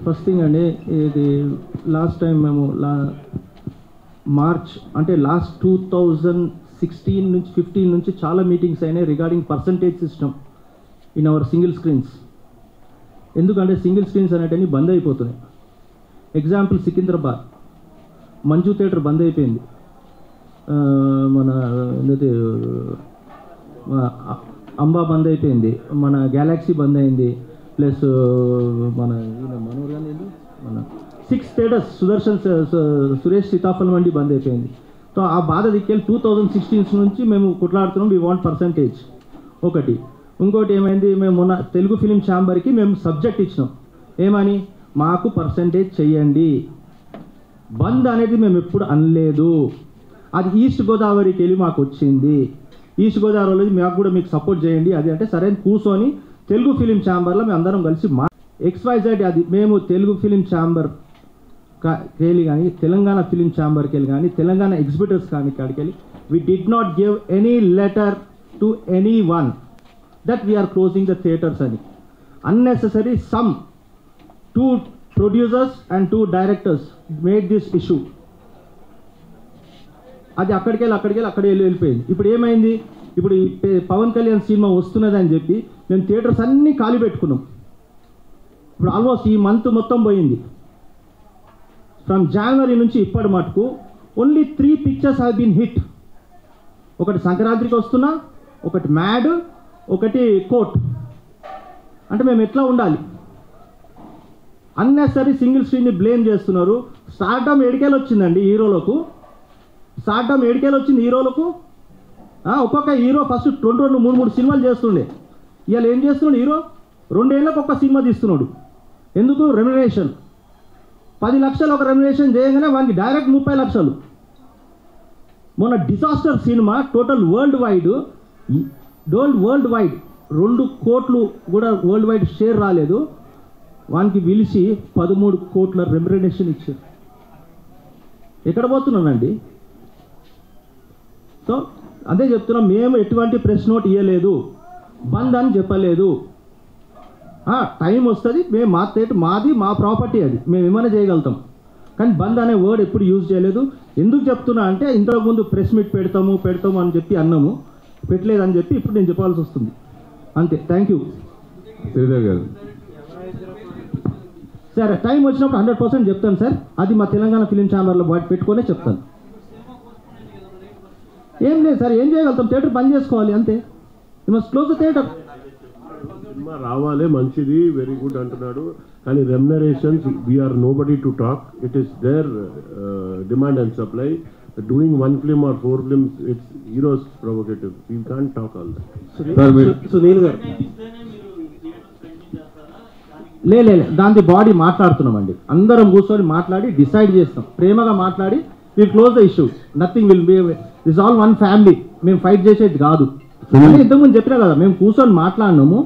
First thing అండి, ఇది last time మేము మార్చ్ అంటే లాస్ట్ 2016 నుంచి 15 నుంచి చాలా మీటింగ్స్ అయినాయి regarding percentage system in our single screens. ఎందుకంటే సింగిల్ స్క్రీన్స్ అనేటివి బంద్ అయిపోతున్నాయి. ఎగ్జాంపుల్ సికింద్రాబాద్ మంజు థియేటర్ బంద్ అయిపోయింది, మన ఏంటంటే అంబా బంద్ అయిపోయింది, మన గ్యాలక్సీ బంద్ అయింది, ప్లస్ మన మనోర్ గాంధీ మన 6 థియేటర్స్ సురేష్ సీతాఫల్ మండి బంద్ అయిపోయింది. సో ఆ బాధ దిక్కెళ్ళి 2016 నుంచి మేము కొట్లాడుతున్నాం. వీ వాంట్ పర్సంటేజ్ ఒకటి. ఇంకోటి ఏమైంది, మేము మొన్న తెలుగు ఫిలిం ఛాంబర్కి మేము సబ్జెక్ట్ ఇచ్చినాం, ఏమని మాకు పర్సంటేజ్ చెయ్యండి. బంద్ అనేది మేము ఎప్పుడు అనలేదు. అది ఈస్ట్ గోదావరికి వెళ్ళి మాకు వచ్చింది. ఈస్ట్ గోదావరి వాళ్ళు మాకు కూడా మీకు సపోర్ట్ చేయండి అది అంటే సరే కూర్చొని తెలుగు ఫిలిం ఛాంబర్లో మేము అందరం కలిసి XYZ అది మేము తెలుగు ఫిలిం ఛాంబర్ వెళ్ళి కానీ తెలంగాణ ఫిలిం ఛాంబర్కి వెళ్ళి కానీ తెలంగాణ ఎగ్జిబిటర్స్ కానీ కాడికి వెళ్ళి we did not give any letter to any one that we are closing the theatres అని. Unnecessary some 2 producers and 2 directors made this issue. అది అక్కడికి వెళ్ళిపోయింది. ఇప్పుడు ఏమైంది, ఇప్పుడు ఈ పవన్ కళ్యాణ్ సినిమా వస్తున్నది అని చెప్పి మేము థియేటర్స్ అన్నీ ఖాళీ పెట్టుకున్నాం. ఇప్పుడు ఆల్మోస్ట్ ఈ మంత్ మొత్తం పోయింది. ఫ్రమ్ జనవరి నుంచి ఇప్పటి మటుకు only 3 pictures have been hit. ఒకటి సంక్రాంతికి వస్తున్నా, ఒకటి మ్యాడ్, ఒకటి కోట్. అంటే మేము ఎట్లా ఉండాలి? అన్నెసరీ సింగిల్ స్క్రీన్ని బ్లేమ్ చేస్తున్నారు. స్టార్డమ్ ఏడికేలు వచ్చిందండి హీరోలకు, స్టార్డమ్ ఏడికేలు వచ్చింది హీరోలకు. ఒక్కొక్క హీరో ఫస్ట్ 2 3 సినిమాలు చేస్తుండే. ఇవాళ ఏం చేస్తున్నాడు హీరో? 2 ఏళ్ళకు ఒక్క సినిమా తీస్తున్నాడు. ఎందుకు? రెమ్యునరేషన్. 10 లక్షలు ఒక రెమ్యునరేషన్ చేయగానే వానికి డైరెక్ట్ 30 లక్షలు. మొన్న disaster cinema total world wide 2 కోట్లు కూడా వరల్డ్ వైడ్ షేర్ రాలేదు. వానికి పిలిచి 13 కోట్ల రెమ్యునరేషన్ ఇచ్చారు. ఎక్కడ పోతున్నానండి? సో అదే చెప్తున్నాం, మేము ఎటువంటి ప్రెస్ నోట్ ఇవ్వలేదు, బంద్ అని చెప్పలేదు. టైం వస్తుంది, మేము మా థియేటర్ మాది, మా ప్రాపర్టీ, అది మేము ఏమైనా చేయగలుగుతాం. కానీ బంద్ అనే వర్డ్ ఎప్పుడు యూజ్ చేయలేదు. ఎందుకు చెప్తున్నా అంటే ఇంతకు ముందు ప్రెస్ మీట్ పెడతాము అని చెప్పి అన్నాము, పెట్టలేదని చెప్పి ఇప్పుడు నేను చెప్పాల్సి వస్తుంది. అంతే. Thank you. శ్రీదేవి గారు సరే, టైం వచ్చినప్పుడు 100% చెప్తాను సార్. అది మా తెలంగాణ ఫిలిం ఛాంబర్లో పెట్టుకునే చెప్తాను. ఏం లేదు సార్, ఏం చేయగలుగుతాం? థియేటర్ బంద్ చేసుకోవాలి అంతే. You must close the theatre. Cinema రావాలి, మంచిది, వెరీ గుడ్ అంటున్నాడు. కానీ remunerations we are nobody to talk. It is their demand and supply. Doing 1 film or 4 films, it's heroes provocative. We can't talk all that. Sunil గారు దాని body మాట్లాడుతున్నామండి. అందరం కూర్చొని మాట్లాడి డిసైడ్ చేస్తాం, ప్రేమగా మాట్లాడి will close the issue. Nothing will be, this all 1 family. మేము ఫైట్ చేసేది కాదు. ఇంతకుముందు చెప్పినా కదా, మేము కూర్చొని మాట్లాడినాము,